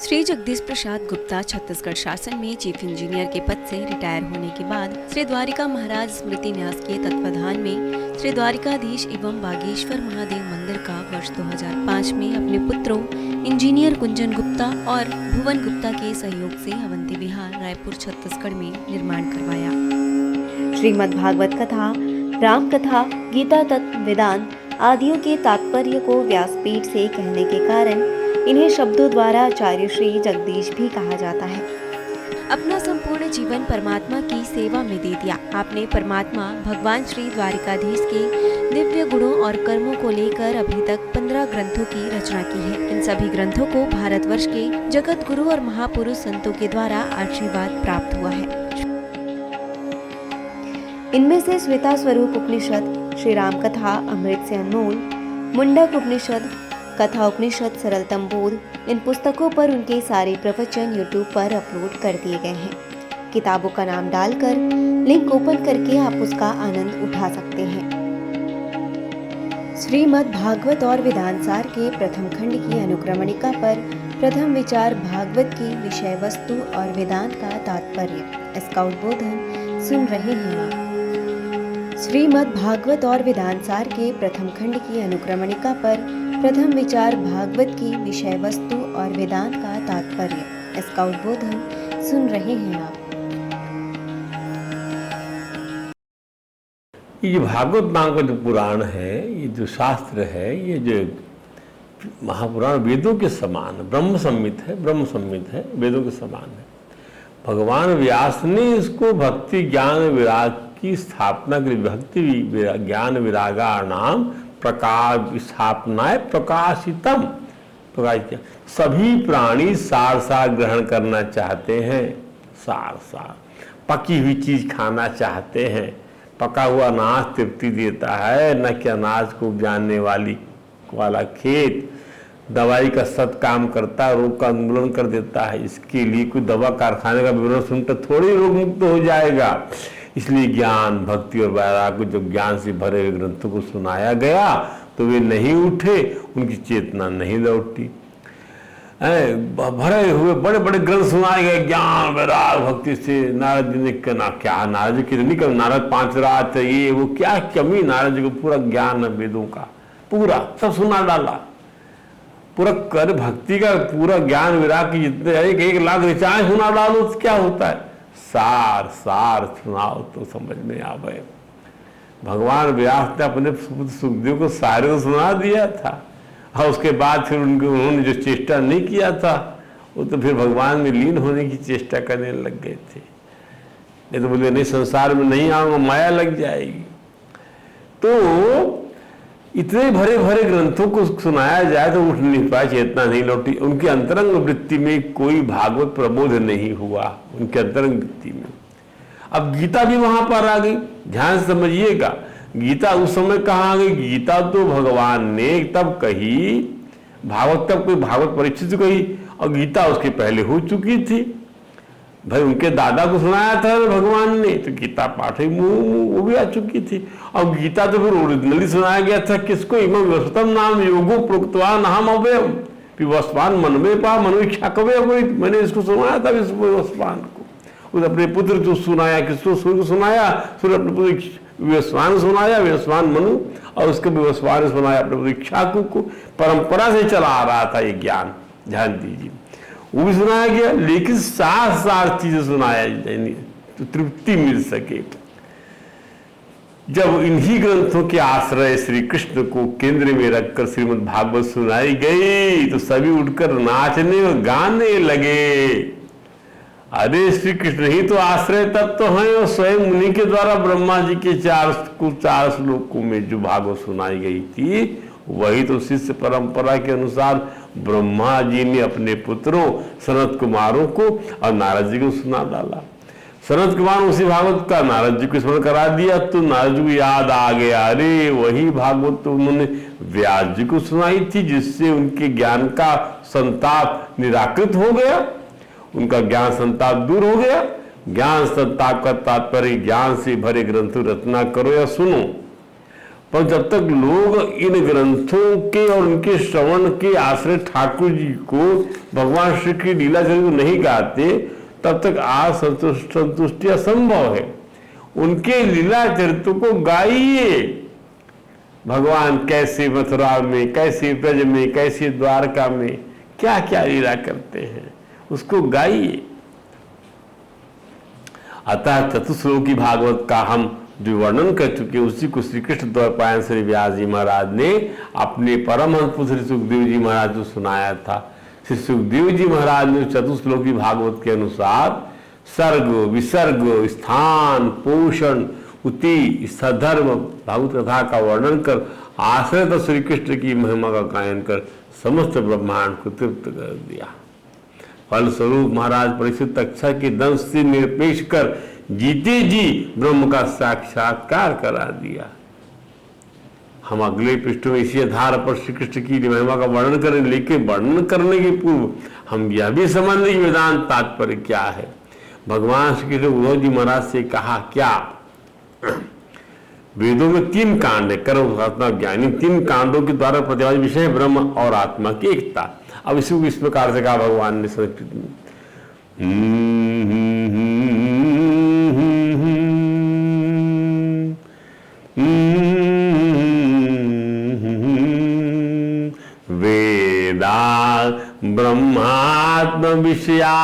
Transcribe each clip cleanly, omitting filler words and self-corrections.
श्री जगदीश प्रसाद गुप्ता छत्तीसगढ़ शासन में chief engineer के पद से रिटायर होने के बाद श्री द्वारिका महाराज स्मृति न्यास के तत्वाधान में श्री द्वारिकाधीश एवं बागेश्वर महादेव मंदिर का वर्ष 2005 में अपने पुत्रों इंजीनियर कुंजन गुप्ता और भुवन गुप्ता के सहयोग से अवंती विहार रायपुर छत्तीसगढ़ में निर्माण करवाया। श्रीमद् भागवत कथा, राम कथा, गीता तत्व, वेदांत आदियों के तात्पर्य को व्यासपीठ से कहने के कारण इन्हें शब्दों द्वारा आचार्य श्री जगदीश भी कहा जाता है। अपना संपूर्ण जीवन परमात्मा की सेवा में दे दिया। आपने परमात्मा भगवान श्री द्वारिकाधीश के दिव्य गुणों और कर्मों को लेकर अभी तक 15 ग्रंथों की रचना की है। इन सभी ग्रंथों को भारतवर्ष के जगत गुरु और महापुरुष संतों के द्वारा आशीर्वाद प्राप्त हुआ है। इनमें से श्वेता स्वरूप उपनिषद, श्री राम कथा अमृत से अनमोल, मुंडक उपनिषद, कथा उपनिषद, सरलतम बोध, इन पुस्तकों पर उनके सारे प्रवचन यूट्यूब पर अपलोड कर दिए गए हैं। किताबों का नाम डालकर लिंक ओपन करके आप उसका आनंद उठा सकते हैं। श्रीमद् भागवत और वेदांत सार के प्रथम खंड की अनुक्रमणिका पर प्रथम विचार भागवत की विषय वस्तु और वेदांत का तात्पर्य, इसका उद्बोधन सुन रहे हैं आप। श्रीमद् भागवत और वेदांत सार के प्रथम खंड की अनुक्रमणिका पर प्रथम विचार भागवत की विषय वस्तु और वेदांत का तात्पर्य, इसका उद्बोधन सुन रहे हैं आप। ये भागवत नाम का जो पुराण है, ये जो शास्त्र है, ये जो महापुराण वेदों के समान ब्रह्म सम्मित है, वेदों के समान है। भगवान व्यास ने इसको भक्ति ज्ञान विराग की स्थापना के लिए भक्ति ज्ञान विरागाणाम प्रकाश स्थापनाए प्रकाशितम प्रकाशित। सभी प्राणी सार सार ग्रहण करना चाहते हैं, सार पकी हुई चीज खाना चाहते हैं। पका हुआ अनाज तृप्ति देता है, न कि अनाज को उपजाने वाला खेत। दवाई का सत काम करता है, रोग का उन्मूलन कर देता है। इसके लिए कोई दवा कारखाने का विवरण सुनकर थोड़ी रोग मुक्त हो जाएगा। इसलिए ज्ञान, भक्ति और वैराग्य को जब ज्ञान से भरे हुए ग्रंथों को सुनाया गया तो वे नहीं उठे, उनकी चेतना नहीं लौटी। भरे हुए बड़े बड़े ग्रंथ सुनाए गए ज्ञान वैराग्य भक्ति से। नारद जी ने कहना क्या, नारद जी की नहीं कर, नारद 5 रात ये वो क्या कमी, नारद जी को पूरा ज्ञान है वेदों का, पूरा सब सुना डाला। पूरा कर भक्ति का पूरा ज्ञान विराग की जितने 1 लाख ऋचाएं सुना डालो तो क्या होता है। सार सुनाओ तो समझ में आवे। भगवान व्यास ने अपने सुखदेव को सारे को सुना दिया था, और उसके बाद फिर उन्होंने जो चेष्टा नहीं किया था वो तो फिर भगवान में लीन होने की चेष्टा करने लग गए थे। नहीं तो बोले नहीं संसार में नहीं आऊंगा, माया लग जाएगी। तो इतने भरे भरे ग्रंथों को सुनाया जाए तो उठ नहीं पाए, चेतना नहीं लौटी। उनकी अंतरंग वृत्ति में कोई भागवत प्रबोध नहीं हुआ, उनके अंतरंग वृत्ति में। अब गीता भी वहां पर आ गई, ध्यान से समझिएगा। गीता उस समय कहाँ आ गई? गीता तो भगवान ने तब कही, भागवत तब कोई भागवत परीक्षित कही, और गीता उसके पहले हो चुकी थी। भाई उनके दादा को सुनाया था भगवान ने, तो गीता पाठ ही वो भी आ चुकी थी। और गीता तो फिर ओरिजिनली सुनाया गया था किसको? इमं विवस्वतम नाम योगो प्रोक्तवान अहम अव्ययम विवस्वान मनवे पा मनुष्या कवे अवैत। मैंने इसको सुनाया था विवस्वान को, उस अपने पुत्र जो सुनाया, किसको? सूर्य को सुनाया, सूर्य अपने पुत्र विवस्वान सुनाया, विवस्वान मनु, और उसके विवस्वान सुनाया अपने पुत्र इक्ष्वाकु को। परंपरा से चला आ रहा था ये ज्ञान, ध्यान दीजिए। वो भी सुनाया गया, लेकिन सार चीजें सुनाया तो तृप्ति मिल सके। जब इन्हीं ग्रंथों के आश्रय श्री कृष्ण को केंद्र में रखकर श्रीमद् भागवत सुनाई गई तो सभी उठकर नाचने और गाने लगे। अरे श्री कृष्ण ही तो आश्रय तत्व हैं, और स्वयं मुनि के द्वारा ब्रह्मा जी के 4 श्लोकों में जो भागवत सुनाई गई थी वही तो शिष्य परंपरा के अनुसार ब्रह्मा जी ने अपने पुत्रों सनत कुमारों को और नारद जी को सुना डाला। सनत कुमार उसी भागवत का नारद जी को स्मरण करा दिया तो नारद जी को याद आ गया, अरे वही भागवत तो उन्होंने व्यास जी को सुनाई थी, जिससे उनके ज्ञान का संताप निराकृत हो गया, उनका ज्ञान संताप दूर हो गया। ज्ञान संताप का तात्पर्य ज्ञान से भरे ग्रंथ रचना करो या सुनो। पर जब तक लोग इन ग्रंथों के और उनके श्रवण के आश्रय ठाकुर जी को भगवान श्री की लीला चरित्र को नहीं गाते, तब तक आज संतुष्टि असंभव है। उनके लीला चरित्र को गाइए। भगवान कैसे मथुरा में, कैसे ब्रज में, कैसे द्वारका में क्या क्या लीला करते हैं, उसको गाइए। अतः चतुश्लोकी भागवत का हम जो वर्णन कर चुके, उसी को श्री कृष्ण द्वैपायन श्री व्यास जी महाराज ने अपने परमहंस पुत्र श्री सुखदेव जी महाराज को सुनाया था। श्री सुखदेव जी महाराज ने चतुश्लोकी भागवत के अनुसार सर्ग, विसर्ग, स्थान, पोषण, उति, सधर्म भागवत कथा का वर्णन कर आश्रय तो श्री कृष्ण की महिमा का गायन कर समस्त ब्रह्मांड को तृप्त कर दिया। फलस्वरूप महाराज परीक्षित तक्षा के दंश से निरपेक्ष कर जीते जी ब्रह्म का साक्षात्कार करा दिया। हम अगले पृष्ठों में इसी आधार पर श्री कृष्ण की महिमा का वर्णन करें, लेकिन वर्णन करने के पूर्व हम यह भी समझने की वेदांत तात्पर्य क्या है। भगवान श्री कृष्ण उद्धव जी महाराज से कहा क्या, वेदों में 3 कांड है, कर्म, आत्मा, ज्ञान। इन 3 कांडों के द्वारा प्रतिपादित विषय है ब्रह्म और आत्मा की एकता। अब इसी को इस प्रकार से कहा भगवान ने संस्कृत में, वेदा ब्रह्मात्म विषया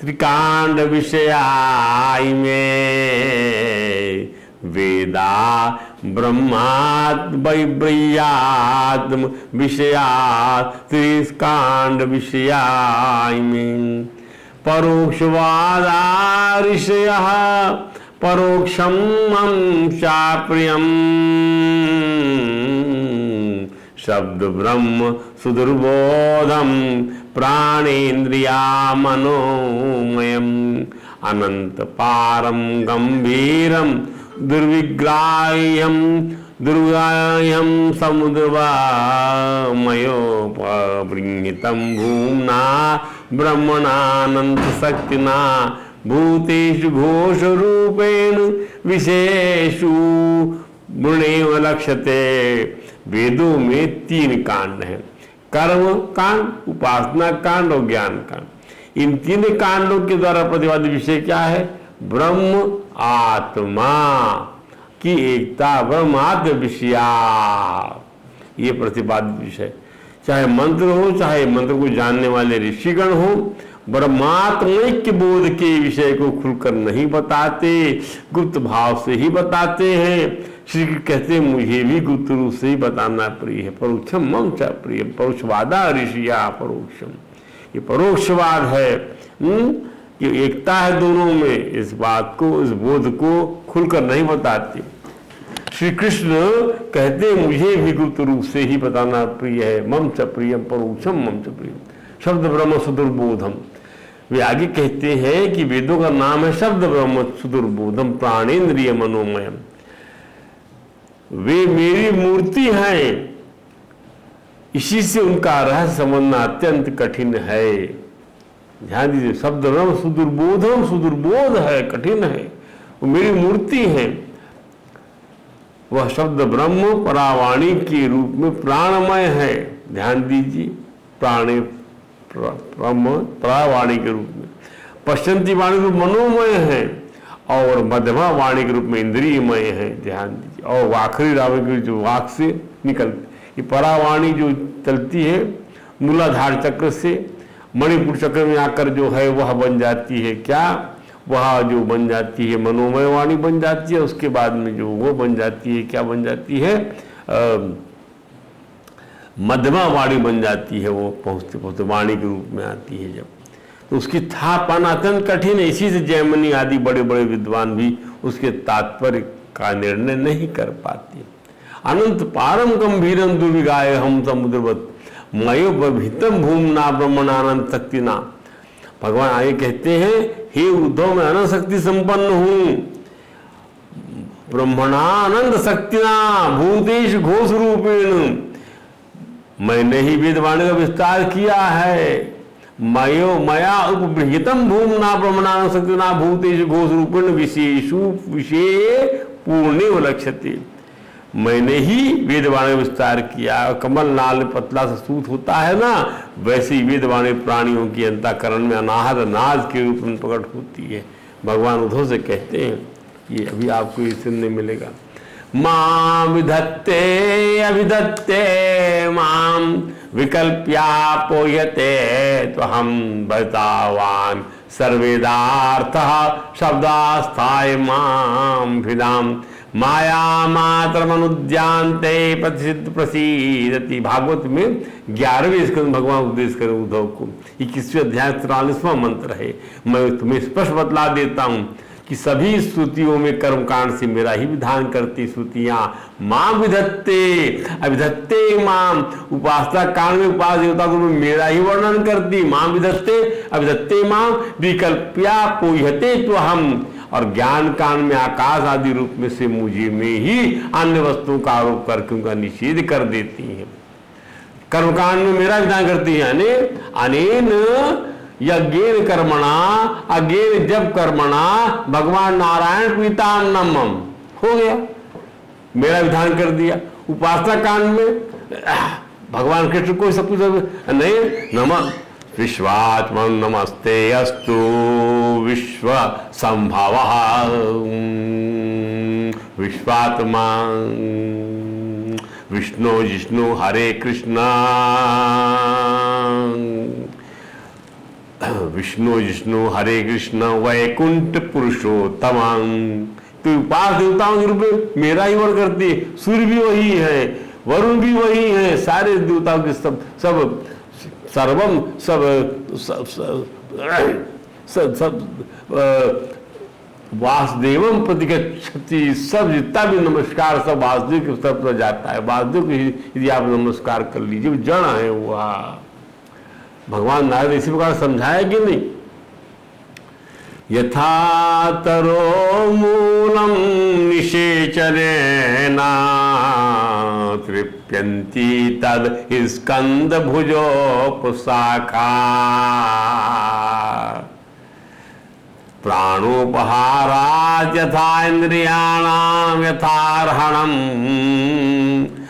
त्रिकांड विषयाय में, वेदा ब्रह्मात्म वैब्रह्यात्म विषया त्रिकांड विषयाय में, परोक्षवादा ऋषयः परोक्षम चाप्रियम, शब्द ब्रह्म सुदुर्बोधम प्राणेन्द्रिया मनोमयम, अनंत पारम गंभीरम दुर्विग्राह्यम दुर्गाह्यम समुद्रवामयोपबृंहितं भूम्ना ब्रह्मणानंत शक्तिना भूतेषु घोषरूपेण विशेषु गुणेव लक्ष्यते। वेदों में 3 कांड हैं, कर्म कांड, उपासना कांड और ज्ञान कांड। इन 3 कांडों के द्वारा प्रतिपादित विषय क्या है? ब्रह्म आत्मा की एकता, ब्रह्मात्म विषया, ये प्रतिपादित विषय। चाहे मंत्र हो, चाहे मंत्र को जानने वाले ऋषिगण हो, ब्रह्मात्मैक्य बोध के विषय को खुलकर नहीं बताते, गुप्त भाव से ही बताते हैं। श्री कहते हैं मुझे भी गुप्त रूप से ही बताना प्रिय है। परोक्षम मम च प्रिय, परोक्षवादा ऋषिया परोक्षम, ये परोक्षवाद है कि एकता है दोनों में। इस बात को, इस बोध को खुलकर नहीं बताते। श्री कृष्ण कहते हैं मुझे भी गुप्त रूप से ही बताना प्रिय है। मम च प्रियम परोक्षम मम च प्रियम, शब्द ब्रह्म सुदुर्बोधम। वे आगे कहते हैं कि वेदों का नाम है शब्द ब्रह्म सुदुर्बोधम प्राणेन्द्रिय मनोमयम। वे मेरी मूर्ति हैं, इसी से उनका रहस्य समझना अत्यंत कठिन है। ध्यान दीजिए, शब्द ब्रह्म सुदुर्बोधम, सुदुर्बोध है, कठिन है। वो मेरी मूर्ति है। वह शब्द ब्रह्म परावाणी के रूप में प्राणमय है। ध्यान दीजिए, प्राणे ब्रह्म परावाणी के रूप में, पश्चंती वाणी रूप मनोमय है और मध्यमा वाणी के रूप में इंद्रियमय है। ध्यान दीजिए, और आखिरी रावण की जो वाक से निकलती, ये परावाणी जो चलती है मूलाधार चक्र से मणिपुर चक्र में आकर जो है वह बन जाती है क्या, वह जो बन जाती है मनोमय वाणी बन जाती है। उसके बाद में जो वो बन जाती है, क्या बन जाती है, मध्यमा वाणी बन जाती है। वो पहुँचते पहुँचते वाणी के रूप में आती है जब, तो उसकी था पाना अत्यंत कठिन है। इसी से जैमिनी आदि बड़े बड़े विद्वान भी उसके तात्पर्य का निर्णय नहीं कर पाते। अनंत पारम गंभीरम दुर्विगाय हम समुद्रवत मयो बभितम भूमना ब्रह्मणानंद शक्तिना। भगवान आगे कहते हैं, हे उद्धव मैं अनंत शक्ति संपन्न हूं, ब्रह्मणानंद शक्तिना भूतेश घोष रूपेण, मैंने ही वेदवाणी का विस्तार किया है। मयो मया उपबृहितम भूमना ब्रह्मणानंद शक्तिना भूतेश घोष रूपेण विशेषु विषय पूर्णे लक्ष्यते। मैंने ही वेदवाणी विस्तार किया। कमल नाल पतला सा सूत होता है ना, वैसे ही वेदवाणी प्राणियों की अंतःकरण में अनाहत नाद के रूप में प्रकट होती है। भगवान उद्धव से कहते हैं, ये अभी आपको ये सुनने मिलेगा, मां विधत्ते अभिधत्ते मां विकल्प्या पोयते तो हम भरतावान सर्वेदार्थ शब्दास्थाय मां भिदाम माया मात्र मनुद्यांते प्रतिसिद्ध प्रसीदति। भागवत में 11वें स्कंद भगवान उपदेश करें उद्धव को। 21वें अध्याय 43वां मंत्र है। मैं तुम्हें स्पष्ट बतला देता हूं कि सभी श्रुतियों में कर्मकांड से मेरा ही विधान करती श्रुतियां मां विधत्ते अभिधत्ते मां, उपासना कांड में उपास देवता को मेरा ही वर्णन करती। मां विधत्ते अभिधत्ते मां विकल्प्या पोह्यते तो हम, और ज्ञान कांड में आकाश आदि रूप में से मुझे में ही अन्य वस्तुओं का आरोप करके उनका निषेध कर देती है। कर्मकांड में मेरा विधान करती है, अनेन यज्ञेन कर्मणा अज्ञेन जब कर्मणा भगवान नारायण पीतान्नम, हो गया, मेरा विधान कर दिया। उपासना कांड में भगवान कृष्ण को सब कुछ नहीं, नमः विश्वात्मन नमस्ते अस्तु विश्व संभव विश्वात्मा विष्णु जिष्णु हरे कृष्णा विष्णु जिष्णु हरे कृष्ण वैकुंठ पुरुषोत्तम। तो उपास देवताओं के रूप में मेरा ही वर्ण करती है। सूर्य भी वही है, वरुण भी वही है, सारे देवताओं के सब सब सर्वम सब सब सब, सब वासुदेवम प्रतिगच्छति, सब जितना भी नमस्कार सब वासुदेव के स्तर पर जाता है। वासुदेव को यदि आप नमस्कार कर लीजिए, जड़ है वह। भगवान नारद इसी प्रकार समझाया कि नहीं, यथा तरो मूलम निषेचनेन तृप्यन्ति तद स्कंद भुजोपशाखा प्राणोपहारात् यथा इंद्रियाणाम यथार्हणम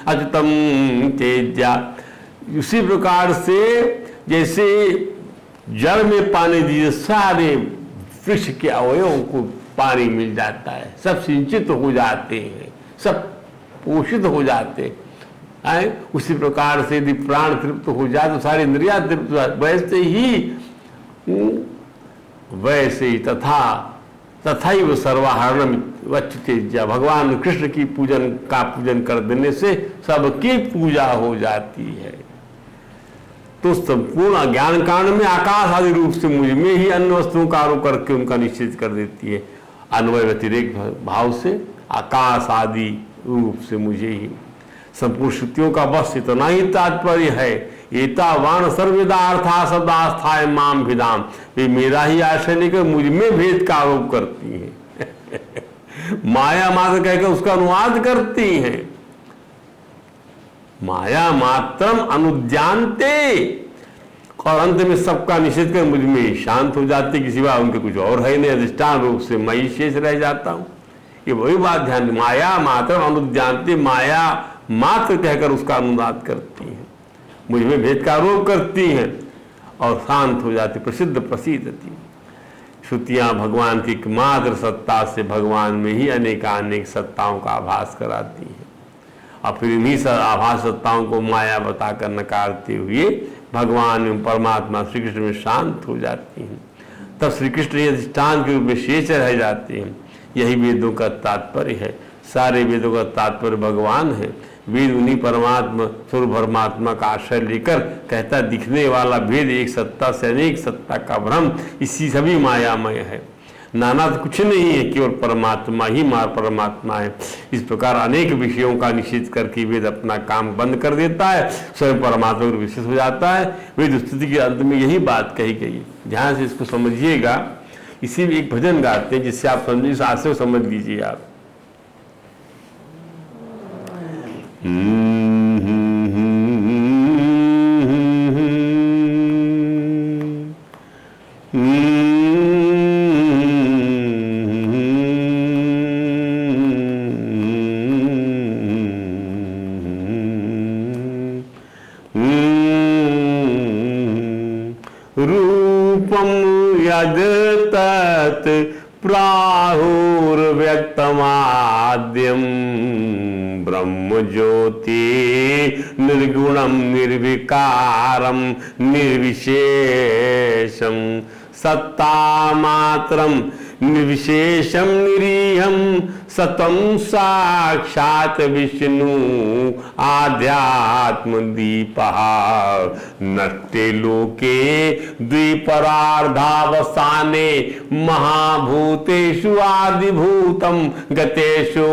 अच्युतम तेज्या। उसी प्रकार से जैसे जल में पानी दीजिए, सारे वृक्ष के अवयवों को पानी मिल जाता है, सब सिंचित हो जाते हैं, सब पोषित हो जाते हैं। उसी प्रकार से यदि प्राण तृप्त हो जाए तो सारी इंद्रियां तृप्त हो जाए। वैसे ही तथा ही वो सर्वाहरण वच्चतेज्या, भगवान कृष्ण की पूजन कर देने से सबकी पूजा हो जाती है। तो संपूर्ण ज्ञान कांड में आकाश आदि रूप से मुझ में ही अन्य वस्तुओं का आरोप करके उनका निश्चित कर देती है। अन्वय व्यतिरेक भाव से आकाश आदि रूप से मुझे ही। संपूर्ण श्रुतियों का बस इतना ही तात्पर्य है, एतावान सर्वदा अर्था सदास्थाय माम भिदाम, वे मेरा ही आश्रय लेकर मुझ में भेद का आरोप करती हैं। माया मात्र कहकर उसका अनुवाद करती हैं। माया मात्रम अनुद्यांते, और अंत में सबका निषेध कर मुझ में शांत हो जाते, किसी बात उनके कुछ और है नहीं, अधिष्ठान रूप से मैं ही शेष रह जाता हूं। ये वही बात ध्यान, माया मात्र अनुद्यांते, माया मात्र कहकर उसका अनुवाद करती हैं, मुझ में भेद का आरोप करती हैं और शांत हो जाती, प्रसिद्ध प्रसिद्धति। श्रुतियां भगवान की एकमात्र सत्ता से भगवान में ही अनेकानेक सत्ताओं का आभास कराती हैं, और फिर इन्हीं आभास सत्ताओं को माया बताकर नकारते हुए भगवान एवं परमात्मा श्री कृष्ण में शांत हो जाती हैं। तब श्री कृष्ण ही अधिष्ठान के रूप में शेष रह जाते हैं। यही वेदों का तात्पर्य है। सारे वेदों का तात्पर्य भगवान है। वेद उन्हीं परमात्मा स्वरूप परमात्मा का आश्रय लेकर कहता, दिखने वाला भेद एक सत्ता से अनेक सत्ता का भ्रम इसी सभी मायामय है। नाना तो कुछ नहीं है, केवल परमात्मा ही परमात्मा है। इस प्रकार अनेक विषयों का निषेध करके वेद अपना काम बंद कर देता है, स्वयं परमात्मा को विशेष हो जाता है। वेद स्तुति के अंत में यही बात कही गई है, ध्यान से इसको समझिएगा। इसी में एक भजन गाते हैं जिससे आप समझिए, इस आशय समझ लीजिए आप। रूपम यद तत् प्राहुर्व्यक्तमाद्यम ब्रह्म ज्योति निर्गुणम निर्विकारम निर्विशेषम सत्ता मात्रम निर्विशेषम निरीहम सतम साक्षात विष्णु आध्यात्म दीपः नष्टे लोके द्विपरार्धावसाने महाभूतेषु आदिभूतम गतेषु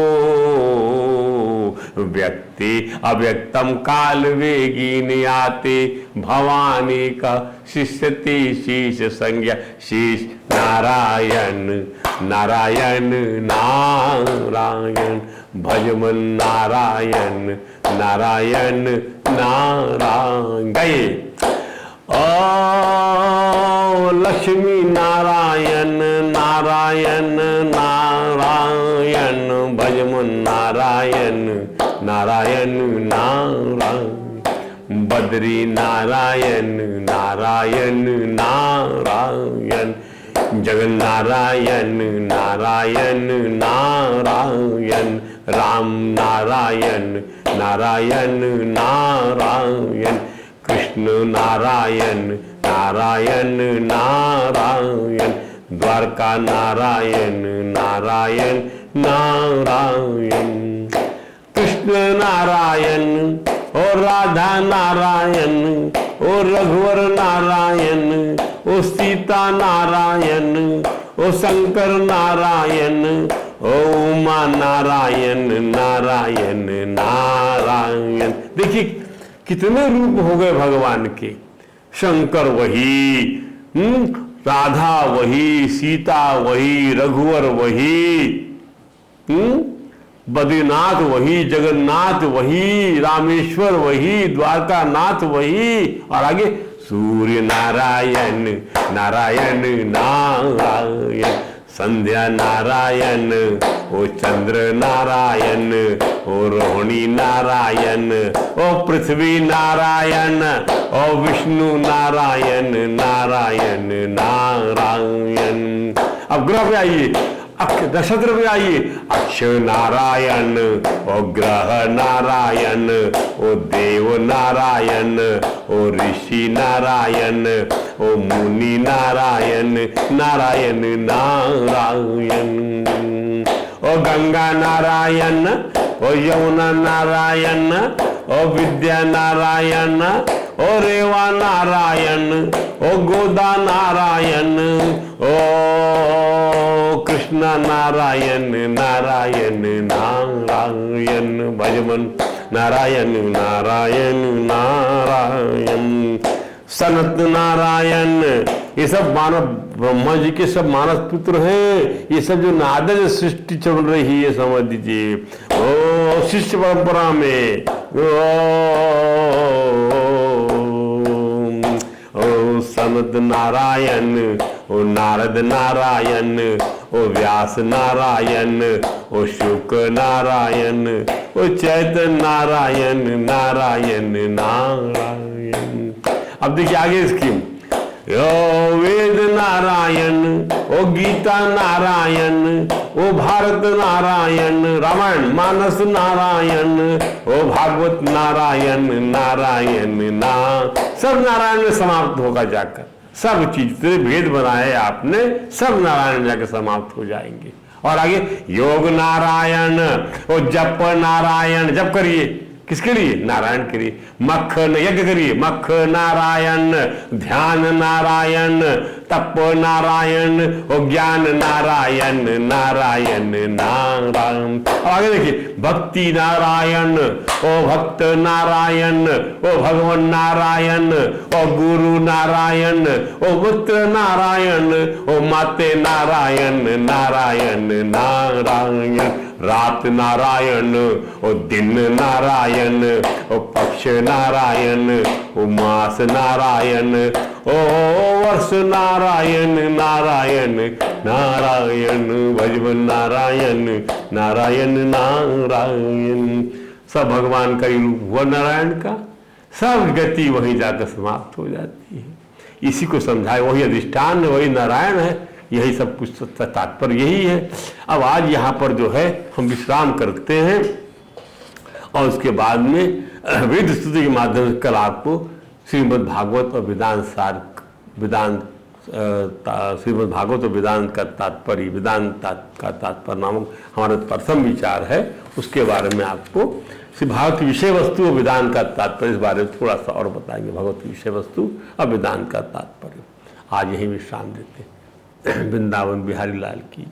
व्यक्ति अव्यक्तम काल वेगी नियाते भवानी का शिष्यति शीश संज्ञा शीश नारायण नारायण नारायण भजमन नारायण नारायण नारायण गए। ओ लक्ष्मी नारायण नारायण नारायण भजमन नारायण नारायण नारायण बद्री नारायण नारायण नारायण जगन नारायण नारायण नारायण राम नारायण नारायण नारायण कृष्ण नारायण नारायण नारायण द्वारका नारायण नारायण नारायण कृष्ण नारायण और राधा नारायण और रघुवर नारायण ओ सीता नारायण ओ शंकर नारायण ओ उमा नारायण नारायण नारायण। देखिए कितने रूप हो गए भगवान के। शंकर वही, राधा वही, सीता वही, रघुवर वही, बद्रीनाथ वही, जगन्नाथ वही, रामेश्वर वही, द्वारका नाथ वही, और आगे सूर्य नारायण नारायण नारायण संध्या नारायण ओ चंद्र नारायण ओ रोहिणी नारायण ओ पृथ्वी नारायण ओ विष्णु नारायण नारायण नारायण। अब ग्रह पे आइए, नक्षत्र पे आइए। अक्ष नारायण ओ ग्रह नारायण ओ देव नारायण ओ ऋषि नारायण ओ मुनि नारायण नारायण नारायण ओ गंगा नारायण ओ यमुना नारायण ओ विद्या नारायण ओ रेवा नारायण ओ गोदा नारायण ओ कृष्ण नारायण नारायण नारायण भजमन नारायण नारायण नारायण सनत नारायण। ये सब मानव ब्रह्मा जी के सब मानस पुत्र हैं। ये सब जो नादज सृष्टि चल रही है समझ लीजिए। ओ शिष्य परंपरा में ओ सनत नारायण ओ नारद नारायण ओ व्यास नारायण ओ शुक नारायण ओ चैतन्य नारायण नारायण नारायण। अब देखिए आगे स्कीम। ओ वेद नारायण ओ गीता नारायण ओ भारत नारायण रामायण मानस नारायण ओ भागवत नारायण नारायण ना सब नारायण में समाप्त होगा जाकर। सब चीज जितने भेद बनाए आपने सब नारायण जाकर समाप्त हो जाएंगे। और आगे योग नारायण ओ जप नारायण। जप करिए किसके लिए? नारायण के लिए। मख यज्ञ करिए मख नारायण। ध्यान नारायण तप नारायण ओ ज्ञान नारायण नारायण नारायण। अब आगे देखिए भक्ति नारायण ओ भक्त नारायण ओ भगवान नारायण ओ गुरु नारायण ओ पुत्र नारायण ओ माते नारायण नारायण नारायण। रात नारायण ओ दिन नारायण ओ पक्ष नारायण ओ मास नारायण ओ वर्ष नारायण नारायण नारायण भजवन नारायण नारायण नारायण। सब भगवान का ही रूप हुआ नारायण का। सब गति वहीं जाकर समाप्त हो जाती है। इसी को समझाए, वही अधिष्ठान है, वही नारायण है, यही सब कुछ तात्पर्य यही है। अब आज यहाँ पर जो है हम विश्राम करते हैं और उसके बाद में वेद स्तुति के माध्यम से कल आपको श्रीमद् भागवत और वेदांत सार, वेदांत श्रीमद् भागवत और वेदांत का तात्पर्य, वेदांत का तात्पर्य नामक हमारा प्रथम विचार है, उसके बारे में आपको श्री भागवत की विषय वस्तु और वेदांत का तात्पर्य, इस बारे में थोड़ा सा और बताएंगे। भगवत की विषय वस्तु और वेदांत का तात्पर्य। आज यही विश्राम देते हैं। वृंदावन बिहारी लाल की।